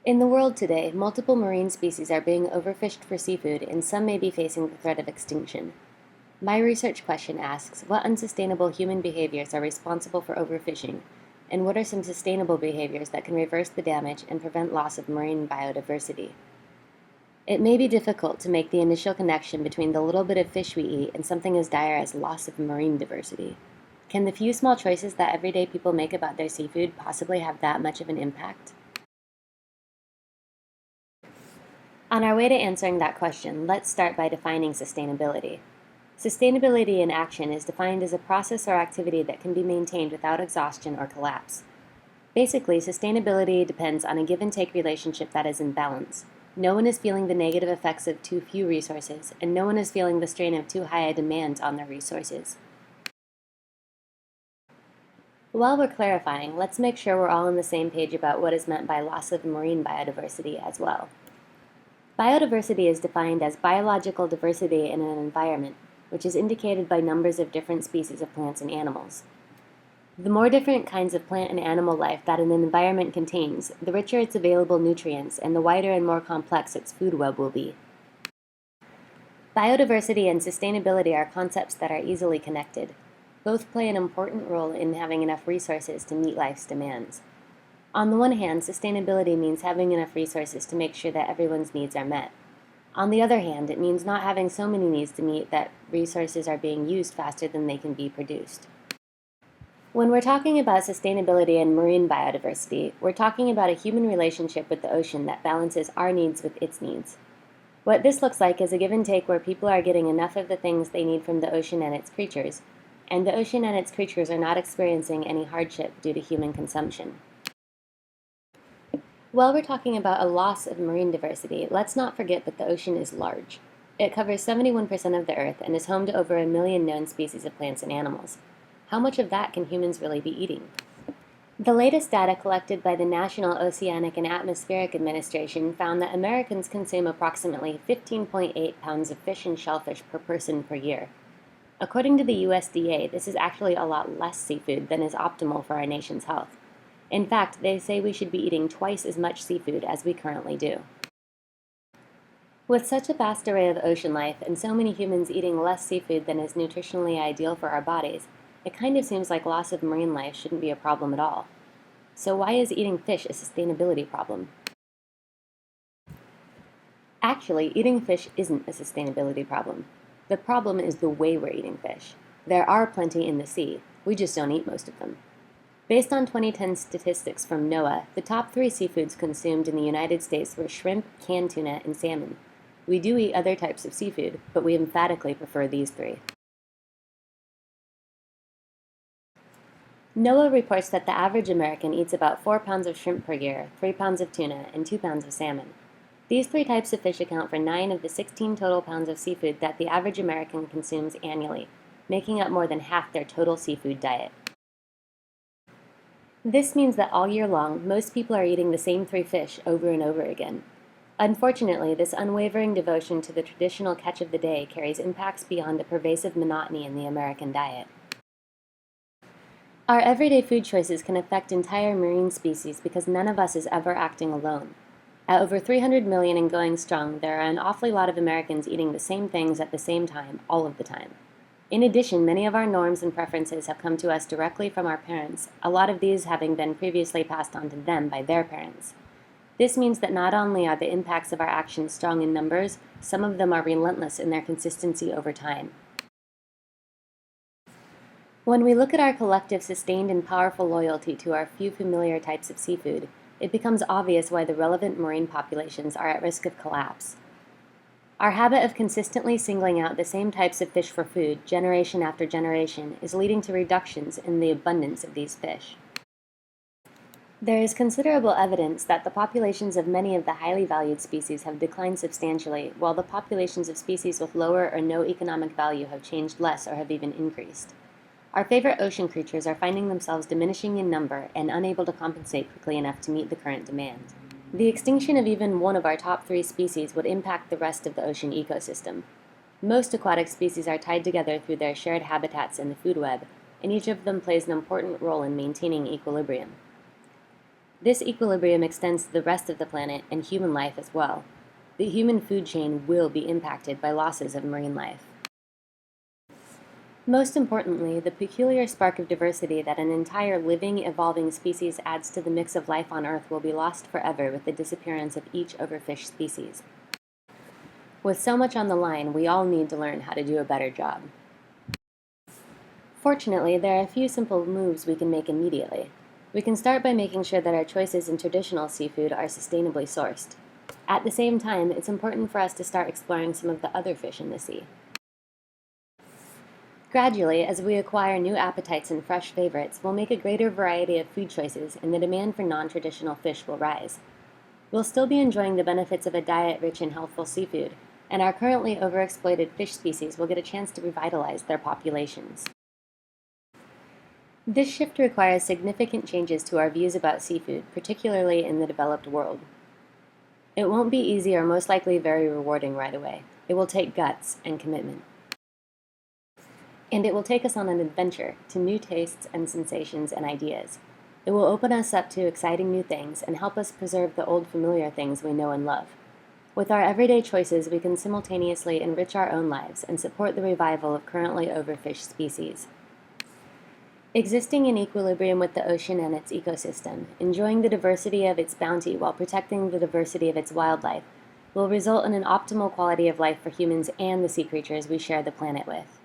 In the world today, multiple marine species are being overfished for seafood, and some may be facing the threat of extinction. My research question asks, what unsustainable human behaviors are responsible for overfishing, and what are some sustainable behaviors that can reverse the damage and prevent loss of marine biodiversity? It may be difficult to make the initial connection between the little bit of fish we eat and something as dire as loss of marine diversity. Can the few small choices that everyday people make about their seafood possibly have that much of an impact? On our way to answering that question, let's start by defining sustainability. Sustainability in action is defined as a process or activity that can be maintained without exhaustion or collapse. Basically, sustainability depends on a give and take relationship that is in balance. No one is feeling the negative effects of too few resources, and no one is feeling the strain of too high a demand on their resources. While we're clarifying, let's make sure we're all on the same page about what is meant by loss of marine biodiversity as well. Biodiversity is defined as biological diversity in an environment, which is indicated by numbers of different species of plants and animals. The more different kinds of plant and animal life that an environment contains, the richer its available nutrients and the wider and more complex its food web will be. Biodiversity and sustainability are concepts that are easily connected. Both play an important role in having enough resources to meet life's demands. On the one hand, sustainability means having enough resources to make sure that everyone's needs are met. On the other hand, it means not having so many needs to meet that resources are being used faster than they can be produced. When we're talking about sustainability and marine biodiversity, we're talking about a human relationship with the ocean that balances our needs with its needs. What this looks like is a give and take where people are getting enough of the things they need from the ocean and its creatures, and the ocean and its creatures are not experiencing any hardship due to human consumption. While we're talking about a loss of marine diversity, let's not forget that the ocean is large. It covers 71% of the Earth and is home to over 1 million known species of plants and animals. How much of that can humans really be eating? The latest data collected by the National Oceanic and Atmospheric Administration found that Americans consume approximately 15.8 pounds of fish and shellfish per person per year. According to the USDA, this is actually a lot less seafood than is optimal for our nation's health. In fact, they say we should be eating twice as much seafood as we currently do. With such a vast array of ocean life and so many humans eating less seafood than is nutritionally ideal for our bodies, it kind of seems like loss of marine life shouldn't be a problem at all. So why is eating fish a sustainability problem? Actually, eating fish isn't a sustainability problem. The problem is the way we're eating fish. There are plenty in the sea, we just don't eat most of them. Based on 2010 statistics from NOAA, the top 3 seafoods consumed in the United States were shrimp, canned tuna, and salmon. We do eat other types of seafood, but we emphatically prefer these 3. NOAA reports that the average American eats about 4 pounds of shrimp per year, 3 pounds of tuna, and 2 pounds of salmon. These 3 types of fish account for 9 of the 16 total pounds of seafood that the average American consumes annually, making up more than half their total seafood diet. This means that all year long, most people are eating the same 3 fish over and over again. Unfortunately, this unwavering devotion to the traditional catch of the day carries impacts beyond the pervasive monotony in the American diet. Our everyday food choices can affect entire marine species because none of us is ever acting alone. At over 300 million and going strong, there are an awfully lot of Americans eating the same things at the same time, all of the time. In addition, many of our norms and preferences have come to us directly from our parents, a lot of these having been previously passed on to them by their parents. This means that not only are the impacts of our actions strong in numbers, some of them are relentless in their consistency over time. When we look at our collective sustained and powerful loyalty to our few familiar types of seafood, it becomes obvious why the relevant marine populations are at risk of collapse. Our habit of consistently singling out the same types of fish for food, generation after generation, is leading to reductions in the abundance of these fish. There is considerable evidence that the populations of many of the highly valued species have declined substantially, while the populations of species with lower or no economic value have changed less or have even increased. Our favorite ocean creatures are finding themselves diminishing in number and unable to compensate quickly enough to meet the current demand. The extinction of even one of our top 3 species would impact the rest of the ocean ecosystem. Most aquatic species are tied together through their shared habitats in the food web, and each of them plays an important role in maintaining equilibrium. This equilibrium extends to the rest of the planet and human life as well. The human food chain will be impacted by losses of marine life. Most importantly, the peculiar spark of diversity that an entire living, evolving species adds to the mix of life on Earth will be lost forever with the disappearance of each overfished species. With so much on the line, we all need to learn how to do a better job. Fortunately, there are a few simple moves we can make immediately. We can start by making sure that our choices in traditional seafood are sustainably sourced. At the same time, it's important for us to start exploring some of the other fish in the sea. Gradually, as we acquire new appetites and fresh favorites, we'll make a greater variety of food choices and the demand for non-traditional fish will rise. We'll still be enjoying the benefits of a diet rich in healthful seafood, and our currently overexploited fish species will get a chance to revitalize their populations. This shift requires significant changes to our views about seafood, particularly in the developed world. It won't be easy or most likely very rewarding right away. It will take guts and commitment. And it will take us on an adventure to new tastes and sensations and ideas. It will open us up to exciting new things and help us preserve the old familiar things we know and love. With our everyday choices, we can simultaneously enrich our own lives and support the revival of currently overfished species. Existing in equilibrium with the ocean and its ecosystem, enjoying the diversity of its bounty while protecting the diversity of its wildlife, will result in an optimal quality of life for humans and the sea creatures we share the planet with.